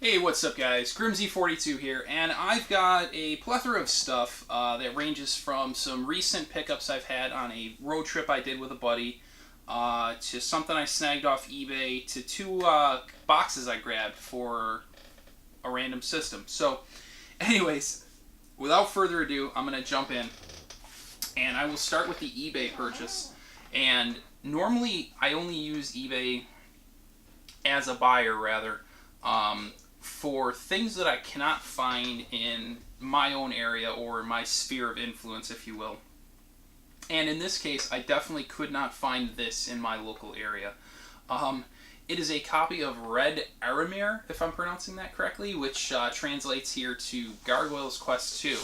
Hey, what's up guys? Grimsie42 here, and I've got a plethora of stuff that ranges from some recent pickups I've had on a road trip I did with a buddy, to something I snagged off eBay, to two boxes I grabbed for a random system. So, anyways, without further ado, I'm going to jump in, and I will start with the eBay purchase. And normally I only use eBay as a buyer, rather, for things that I cannot find in my own area or my sphere of influence, if you will. And in this case, I definitely could not find this in my local area. It is a copy of Red Aramir, if I'm pronouncing that correctly, which translates here to Gargoyle's Quest 2.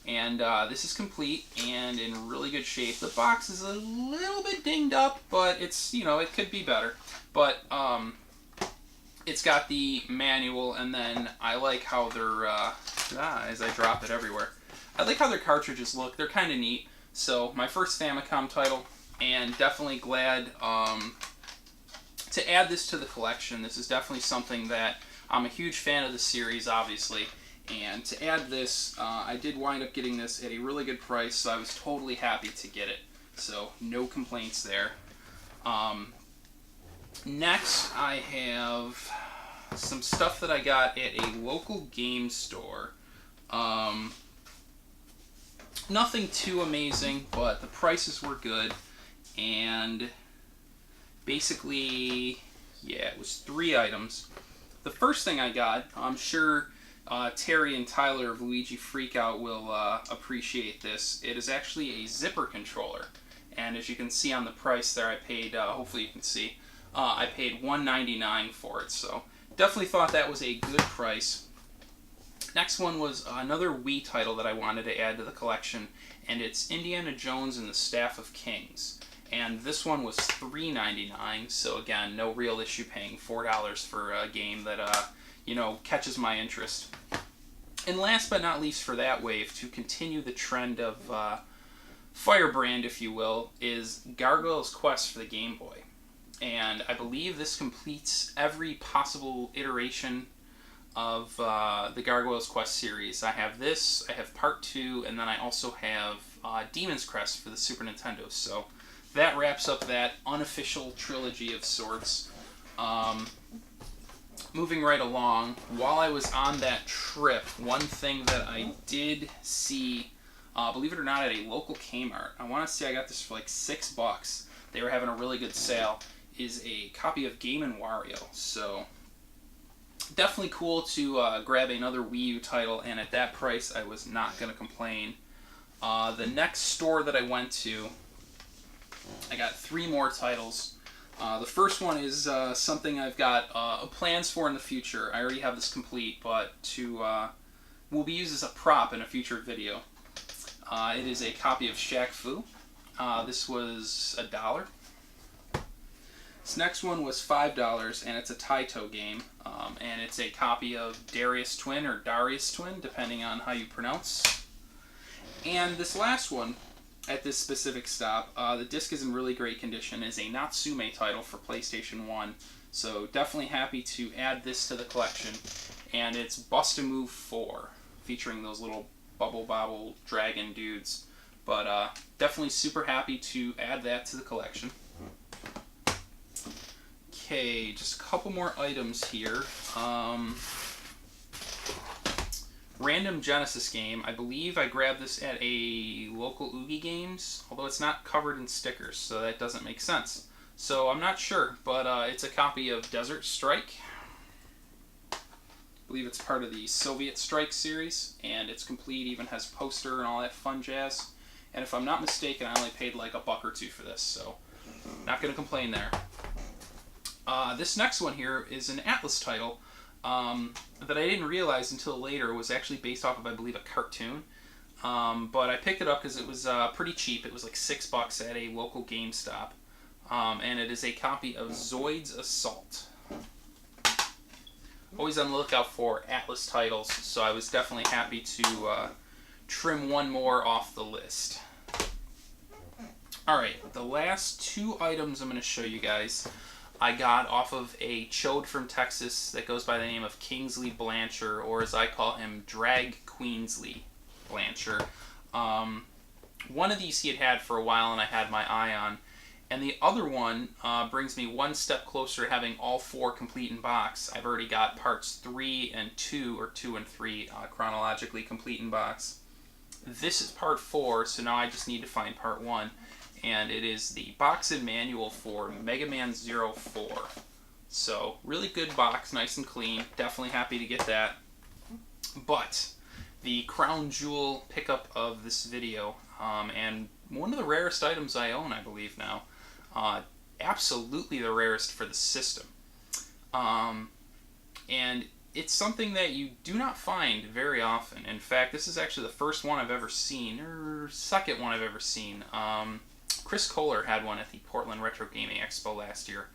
And this is complete and in really good shape. The box is a little bit dinged up, but it's, it could be better. But it's got the manual, and then I like how their, as I drop it everywhere, I like how their cartridges look. They're kind of neat. So, my first Famicom title, and definitely glad to add this to the collection. This is definitely something that I'm a huge fan of the series, obviously. And to add this, I did wind up getting this at a really good price, so I was totally happy to get it. So, no complaints there. Next, I have some stuff that I got at a local game store. Nothing too amazing, but the prices were good. And basically, yeah, it was 3 items. The first thing I got, I'm sure Terry and Tyler of Luigi Freakout will appreciate this. It is actually a zipper controller. And as you can see on the price there, I paid, hopefully you can see, I paid $1.99 for it, so definitely thought that was a good price. Next one was another Wii title that I wanted to add to the collection, and it's Indiana Jones and the Staff of Kings. And this one was $3.99, so again, no real issue paying $4 for a game that, catches my interest. And last but not least for that wave, to continue the trend of Firebrand, if you will, is Gargoyle's Quest for the Game Boy. And I believe this completes every possible iteration of the Gargoyle's Quest series. I have this, I have Part 2, and then I also have Demon's Crest for the Super Nintendo. So that wraps up that unofficial trilogy of sorts. Moving right along, while I was on that trip, one thing that I did see, believe it or not, at a local Kmart, I want to say I got this for like $6. They were having a really good sale. Is a copy of Game & Wario. So definitely cool to grab another Wii U title, and at that price I was not going to complain. The next store that I went to, I got 3 more titles. The first one is something I've got plans for in the future. I already have this complete, but will be used as a prop in a future video. It is a copy of Shaq Fu. This was $1. This next one was $5, and it's a Taito game, and it's a copy of Darius Twin, or Darius Twin, depending on how you pronounce. And this last one, at this specific stop, the disc is in really great condition, is a Natsume title for PlayStation 1, so definitely happy to add this to the collection. And it's Bust-A-Move 4, featuring those little bubble bobble dragon dudes, but definitely super happy to add that to the collection. Okay, just a couple more items here. Random Genesis game. I believe I grabbed this at a local Oogie Games, although it's not covered in stickers, so that doesn't make sense. So I'm not sure, but it's a copy of Desert Strike. I believe it's part of the Soviet Strike series, and it's complete, even has poster and all that fun jazz. And if I'm not mistaken, I only paid like $1 or $2 for this, so not going to complain there. This next one here is an Atlas title that I didn't realize until later was actually based off of, I believe, a cartoon. But I picked it up because it was pretty cheap. It was like $6 at a local GameStop. And it is a copy of Zoid's Assault. Always on the lookout for Atlas titles, so I was definitely happy to trim one more off the list. Alright, the last 2 items I'm going to show you guys I got off of a chode from Texas that goes by the name of Kingsley Blancher, or as I call him, Drag Queensley Blancher. One of these he had for a while and I had my eye on. And the other one brings me one step closer to having all 4 complete in box. I've already got parts 3 and 2, or 2 and 3 chronologically complete in box. This is part 4, so now I just need to find part 1. And it is the box and manual for Mega Man 04. So, really good box, nice and clean. Definitely happy to get that. But, the crown jewel pickup of this video, and one of the rarest items I own, I believe now. Absolutely the rarest for the system. And it's something that you do not find very often. In fact, this is actually the first one I've ever seen, or second one I've ever seen. Chris Kohler had one at the Portland Retro Gaming Expo last year,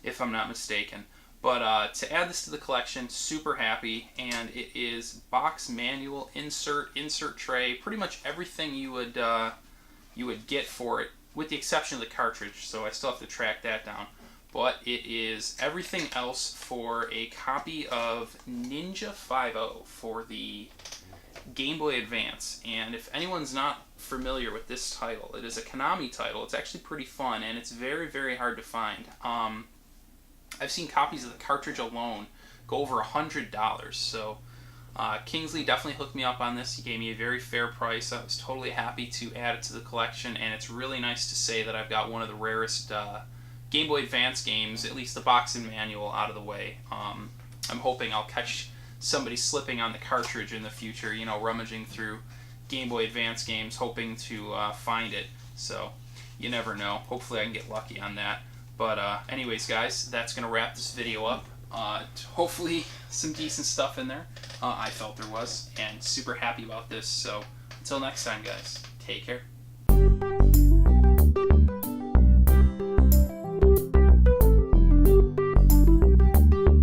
if I'm not mistaken. But to add this to the collection, super happy, and it is box, manual, insert tray, pretty much everything you would get for it, with the exception of the cartridge, so I still have to track that down. But it is everything else for a copy of Ninja 5.0 for the Game Boy Advance. And if anyone's not familiar with this title, it is a Konami title. It's actually pretty fun, and it's very, very hard to find. I've seen copies of the cartridge alone go over $100, so Kingsley definitely hooked me up on this. He gave me a very fair price. I was totally happy to add it to the collection, and it's really nice to say that I've got one of the rarest Game Boy Advance games, at least the box and manual, out of the way. I'm hoping I'll catch somebody slipping on the cartridge in the future, you know, rummaging through Game Boy Advance games, hoping to find it. So, you never know. Hopefully I can get lucky on that. But anyways, guys, that's going to wrap this video up. Hopefully some decent stuff in there. I felt there was, and super happy about this. So until next time, guys, take care.